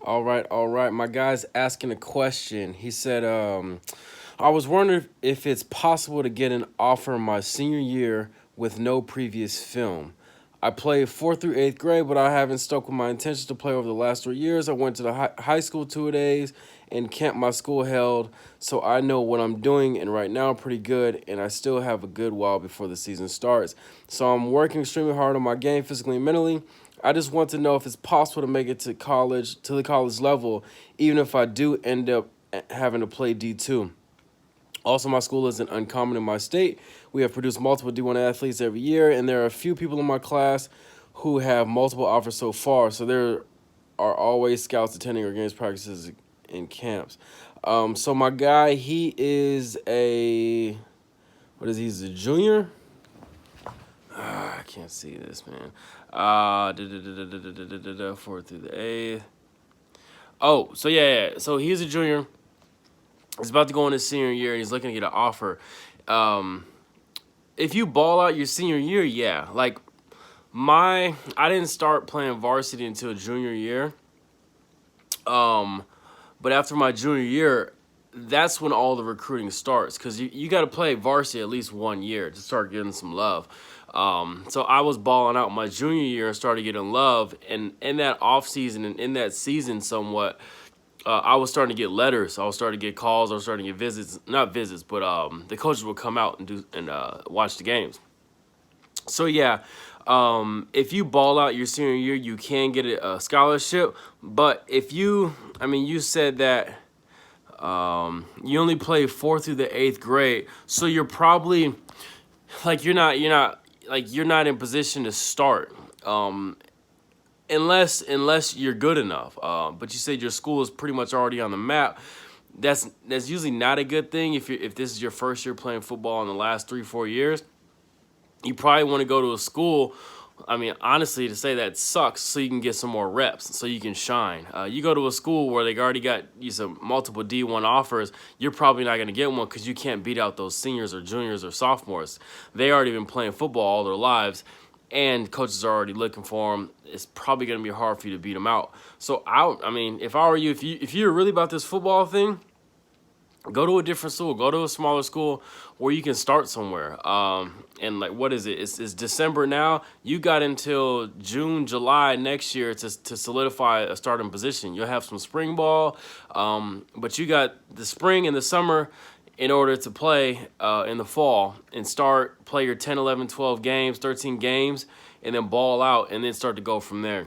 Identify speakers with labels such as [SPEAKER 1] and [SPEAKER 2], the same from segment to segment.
[SPEAKER 1] All right. My guy's asking a question. He said, I was wondering if it's possible to get an offer my senior year with no previous film. I played fourth through eighth grade, but I haven't stuck with my intentions to play over the last 3 years. I went to the high school 2 days and camp my school held, so I know what I'm doing. And right now, I'm pretty good, and I still have a good while before the season starts. So I'm working extremely hard on my game, physically and mentally. I just want to know if it's possible to make it to college, to the college level, even if I do end up having to play D2. Also, my school isn't uncommon in my state. We have produced multiple D1 athletes every year, and there are a few people in my class who have multiple offers so far. So there are always scouts attending our games practices and camps. So my guy, he is a what is he? He's a junior. I can't see this, man. Fourth through the eighth. Oh, so yeah. So he's a junior. He's about to go in his senior year, and he's looking to get an offer. Um, if you ball out your senior year, yeah. Like I didn't start playing varsity until junior year. Um, but after my junior year, that's when all the recruiting starts because you got to play varsity at least 1 year to start getting some love. So I was balling out my junior year and started getting love, and in that off season and in that season somewhat, I was starting to get letters. I was starting to get calls. I was starting to get visits, not visits, but the coaches would come out and watch the games. So yeah, if you ball out your senior year, you can get a scholarship. But you said that you only play fourth through the eighth grade, so you're probably like you're not in position to start. Unless you're good enough. But you said your school is pretty much already on the map. That's usually not a good thing if this is your first year playing football in the last 3-4 years. You probably want to go to a school. I mean, honestly, to say that sucks, so you can get some more reps, so you can shine. You go to a school where they already got you some multiple D1 offers, you're probably not going to get one because you can't beat out those seniors or juniors or sophomores. They already been playing football all their lives, and coaches are already looking for them. It's probably going to be hard for you to beat them out. So if I were you, if you're really about this football thing, go to a different school. Go to a smaller school where you can start somewhere. And like, what is it? It's December now. You got until June, July next year to solidify a starting position. You'll have some spring ball, but you got the spring and the summer in order to play in the fall and play your 10, 11, 12 games, 13 games, and then ball out and then start to go from there.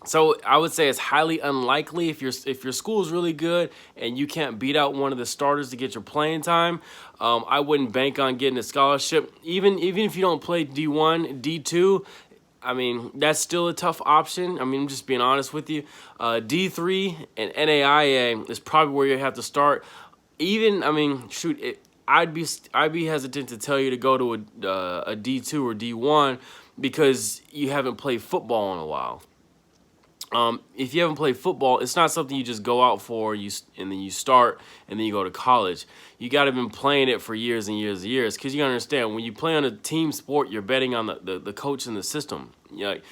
[SPEAKER 1] So I would say it's highly unlikely if your school is really good and you can't beat out one of the starters to get your playing time. I wouldn't bank on getting a scholarship. Even if you don't play D1, D2, I mean that's still a tough option. I mean, I'm just being honest with you. D3 and NAIA is probably where you have to start. I'd be hesitant to tell you to go to a D2 or D1 because you haven't played football in a while. If you haven't played football, it's not something you just go out for and then you start and then you go to college. You got to been playing it for years and years and years because you gotta understand when you play on a team sport, you're betting on the coach and the system. Like,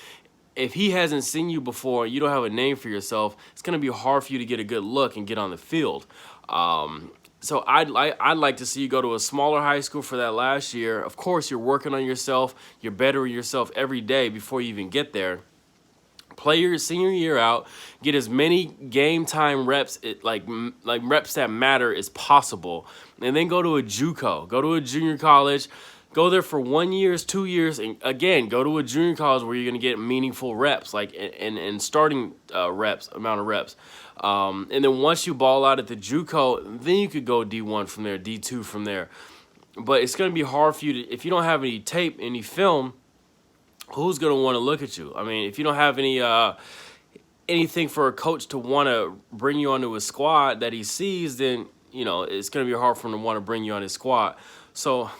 [SPEAKER 1] if he hasn't seen you before, you don't have a name for yourself. It's gonna be hard for you to get a good look and get on the field. So I'd like to see you go to a smaller high school for that last year. Of course, you're working on yourself. You're bettering yourself every day before you even get there. Play your senior year out, get as many game time reps, like reps that matter as possible, and then go to a JUCO, go to a junior college, go there for 1 year, 2 years, and again go to a junior college where you're gonna get meaningful reps, like and starting amount of reps, and then once you ball out at the JUCO, then you could go D1 from there, D2 from there, but it's gonna be hard for you to if you don't have any tape, any film. Who's gonna want to look at you? I mean, if you don't have anything for a coach to want to bring you onto his squad that he sees, then it's gonna be hard for him to want to bring you on his squad. So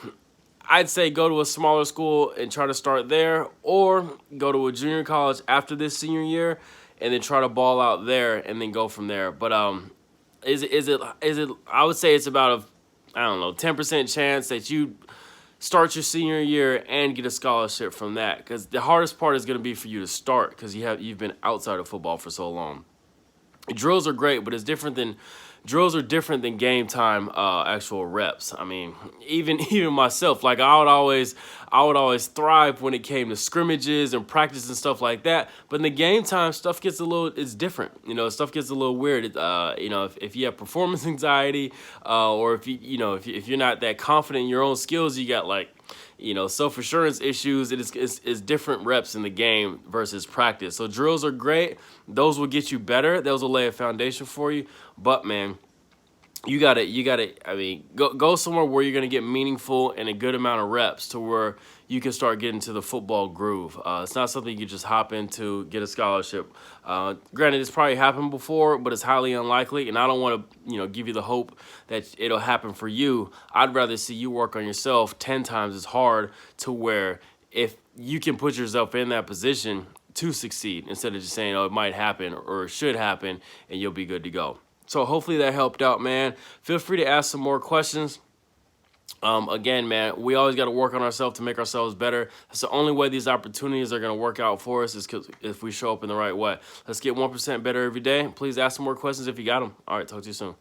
[SPEAKER 1] I'd say go to a smaller school and try to start there, or go to a junior college after this senior year and then try to ball out there and then go from there. But is it? I would say it's about I don't know, 10% chance that you start your senior year and get a scholarship from that, because the hardest part is going to be for you to start because you've been outside of football for so long. drills are great, but it's different than drills are different than game time actual reps. I mean, even myself, like I would always thrive when it came to scrimmages and practice and stuff like that. But in the game time, stuff gets a little, it's different. You know, stuff gets a little weird. You know, if you have performance anxiety, or if if you're not that confident in your own skills, you got like, self-assurance issues. It's different reps in the game versus practice. So drills are great. Those will get you better. Those will lay a foundation for you. But man, you gotta, I mean, go somewhere where you're gonna get meaningful and a good amount of reps to where you can start getting to the football groove. It's not something you can just hop into, get a scholarship. Granted, it's probably happened before, but it's highly unlikely, and I don't want to, give you the hope that it'll happen for you. I'd rather see you work on yourself 10 times as hard to where if you can put yourself in that position to succeed instead of just saying, oh, it might happen or it should happen, and you'll be good to go. So hopefully that helped out, man. Feel free to ask some more questions. Again, man, we always got to work on ourselves to make ourselves better. That's the only way these opportunities are going to work out for us is if we show up in the right way. Let's get 1% better every day. Please ask some more questions if you got them. All right, talk to you soon.